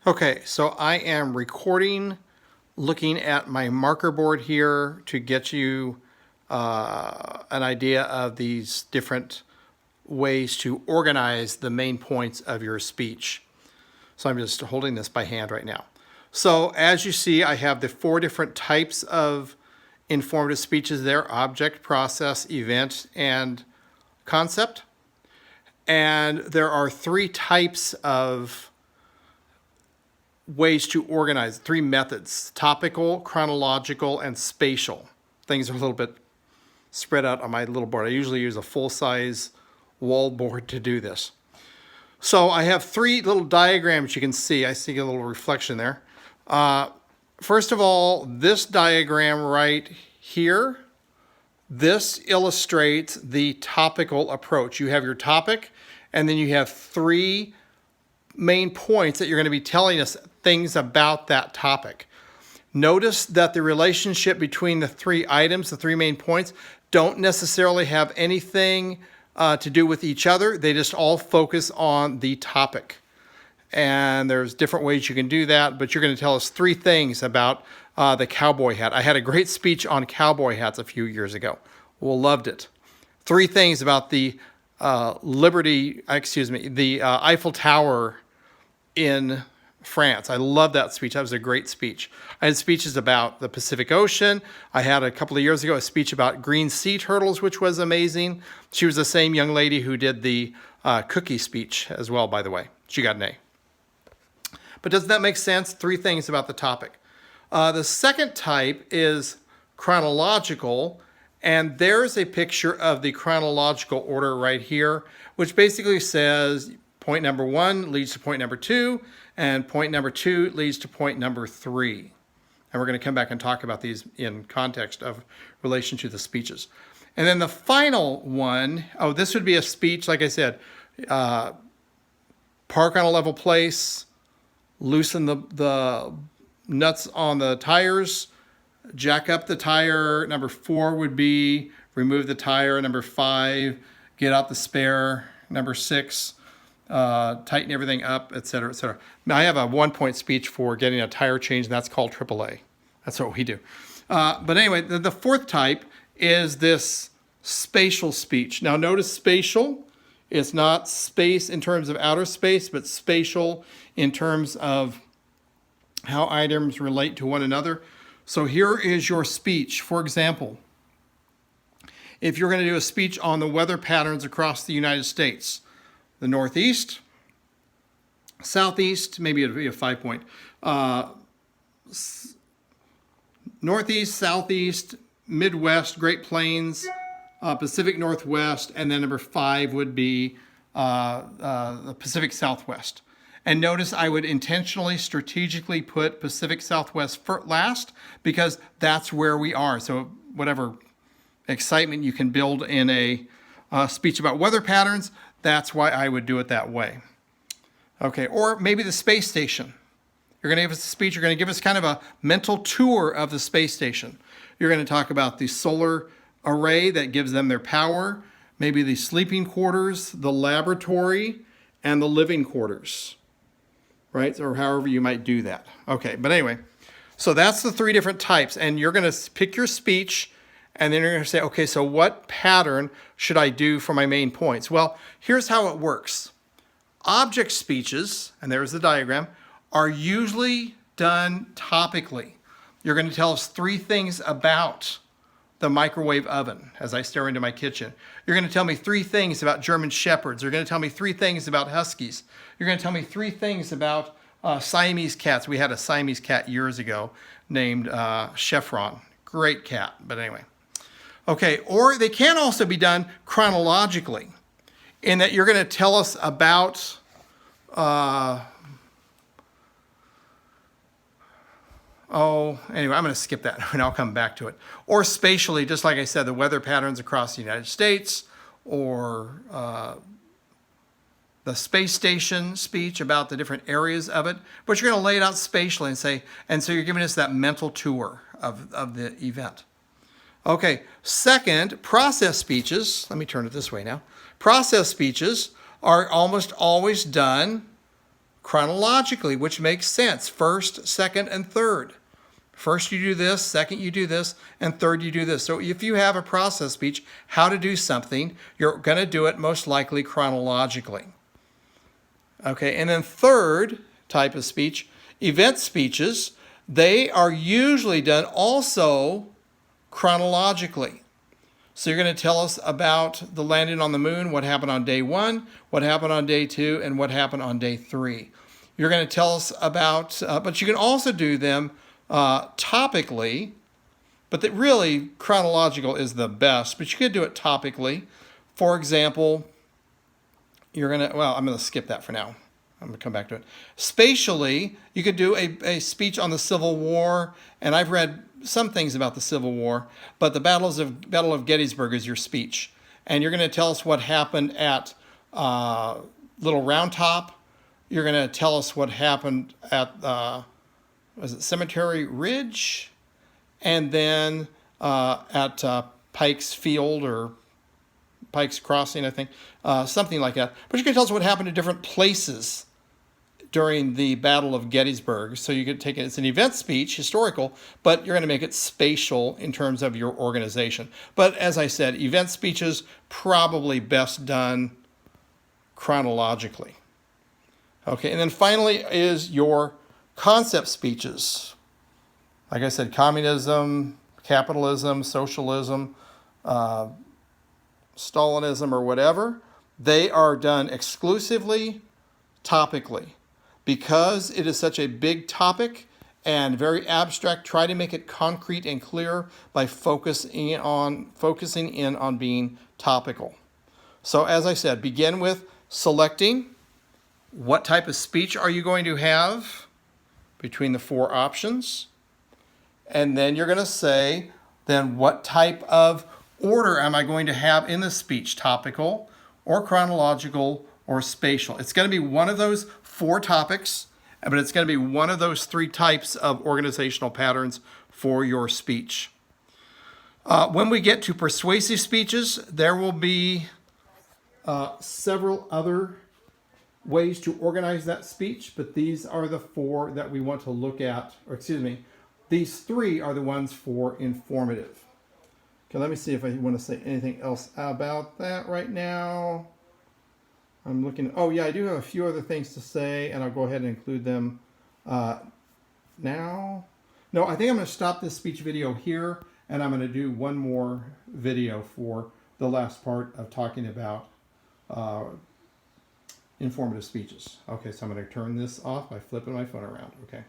Okay, so I am recording, looking at my marker board here to get you an idea of these different ways to organize the main points of your speech. So I'm just holding this by hand right now. So as you see, I have the 4 different types of informative speeches there: object, process, event, and concept. And there are 3 types of ways to organize, 3 methods: topical, chronological, and spatial. Things are a little bit spread out on my little board. I usually use a full-size wall board to do this. So I have 3 little diagrams you can see. I see a little reflection there. First of all, this diagram right here, this illustrates the topical approach. You have your topic, and then you have 3 main points that you're going to be telling us things about that topic. Notice that the relationship between the 3 items, the 3 main points, don't necessarily have anything to do with each other. They just all focus on the topic. And there's different ways you can do that, but you're going to tell us 3 things about the cowboy hat. I had a great speech on cowboy hats a few years ago. Well, loved it. 3 things about the Eiffel Tower in France. I love that speech. That was a great speech. I had speeches about the Pacific Ocean. I had a couple of years ago a speech about green sea turtles, which was amazing. She was the same young lady who did the cookie speech as well, by the way. She got an A. But doesn't that make sense? 3 things about the topic. The second type is chronological, and there's a picture of the chronological order right here, which basically says point number 1 leads to point number 2, and point number 2 leads to point number 3. And we're going to come back and talk about these in context of relation to the speeches. And then the final one, this would be a speech, like I said, park on a level place, loosen the nuts on the tires, jack up the tire. Number 4 would be remove the tire. Number 5, get out the spare. Number 6, tighten everything up, etc., etc. Now, I have a 1-point speech for getting a tire change, and that's called AAA. That's what we do. But anyway, the 4th type is this spatial speech. Now, notice spatial is not space in terms of outer space, but spatial in terms of how items relate to one another. So here is your speech. For example, if you're going to do a speech on the weather patterns across the United States, the Northeast, Southeast, maybe it'll be a 5-point, Northeast, Southeast, Midwest, Great Plains, Pacific Northwest, and then number 5 would be the Pacific Southwest. And notice I would intentionally, strategically put Pacific Southwest last because that's where we are. So whatever excitement you can build in a speech about weather patterns, that's why I would do it that way. Okay, or maybe the space station. You're going to give us a speech, you're going to give us kind of a mental tour of the space station. You're going to talk about the solar array that gives them their power, maybe the sleeping quarters, the laboratory, and the living quarters, right? Or however you might do that. Okay, but anyway, so that's the 3 different types, and you're going to pick your speech, and then you're going to say, okay, so what pattern should I do for my main points? Well, here's how it works. Object speeches, and there's the diagram, are usually done topically. You're going to tell us 3 things about the microwave oven as I stare into my kitchen. You're going to tell me 3 things about German Shepherds. You're going to tell me 3 things about Huskies. You're going to tell me 3 things about Siamese cats. We had a Siamese cat years ago named Chevron. Great cat, but anyway. Okay, or they can also be done chronologically in that you're going to tell us about anyway, I'm going to skip that and I'll come back to it. Or spatially, just like I said, the weather patterns across the United States, or the space station speech about the different areas of it. But you're going to lay it out spatially and say, and so you're giving us that mental tour of the event. Okay, second, process speeches. Let me turn it this way now. Process speeches are almost always done chronologically, which makes sense. First, second, and third. First you do this, second you do this, and third you do this. So if you have a process speech, how to do something, you're going to do it most likely chronologically. Okay, and then third type of speech, event speeches, they are usually done also chronologically. So you're going to tell us about the landing on the moon, what happened on day 1, what happened on day 2, and what happened on day 3. You're going to tell us about, but you can also do them topically, but that really chronological is the best, but you could do it topically. For example, you're going to, well, I'm going to skip that for now. I'm going to come back to it. Spatially, you could do a speech on the Civil War, and I've read some things about the Civil War, but the Battle of Gettysburg is your speech. And you're going to tell us what happened at Little Round Top. You're going to tell us what happened at, was it Cemetery Ridge? And then at Pike's Field or Pike's Crossing, I think, something like that. But you can tell us what happened at different places during the Battle of Gettysburg. So you could take it, it's an event speech, historical, but you're going to make it spatial in terms of your organization. But as I said, event speeches probably best done chronologically. Okay, and then finally is your concept speeches. Like I said, communism, capitalism, socialism, Stalinism, or whatever, they are done exclusively topically. Because it is such a big topic and very abstract, try to make it concrete and clear by focusing in on being topical. So as I said, begin with selecting what type of speech are you going to have between the 4 options. And then you're going to say, then what type of order am I going to have in the speech? Topical or chronological or spatial. It's going to be one of those 4 topics, but it's going to be one of those 3 types of organizational patterns for your speech. When we get to persuasive speeches, there will be several other ways to organize that speech, but these are the 4 that we want to look at, or excuse me, these 3 are the ones for informative. Okay, let me see if I want to say anything else about that right now. I'm looking, oh yeah, I do have a few other things to say, and I'll go ahead and include them now. No, I think I'm going to stop this speech video here, and I'm going to do one more video for the last part of talking about informative speeches. Okay, so I'm going to turn this off by flipping my phone around, okay.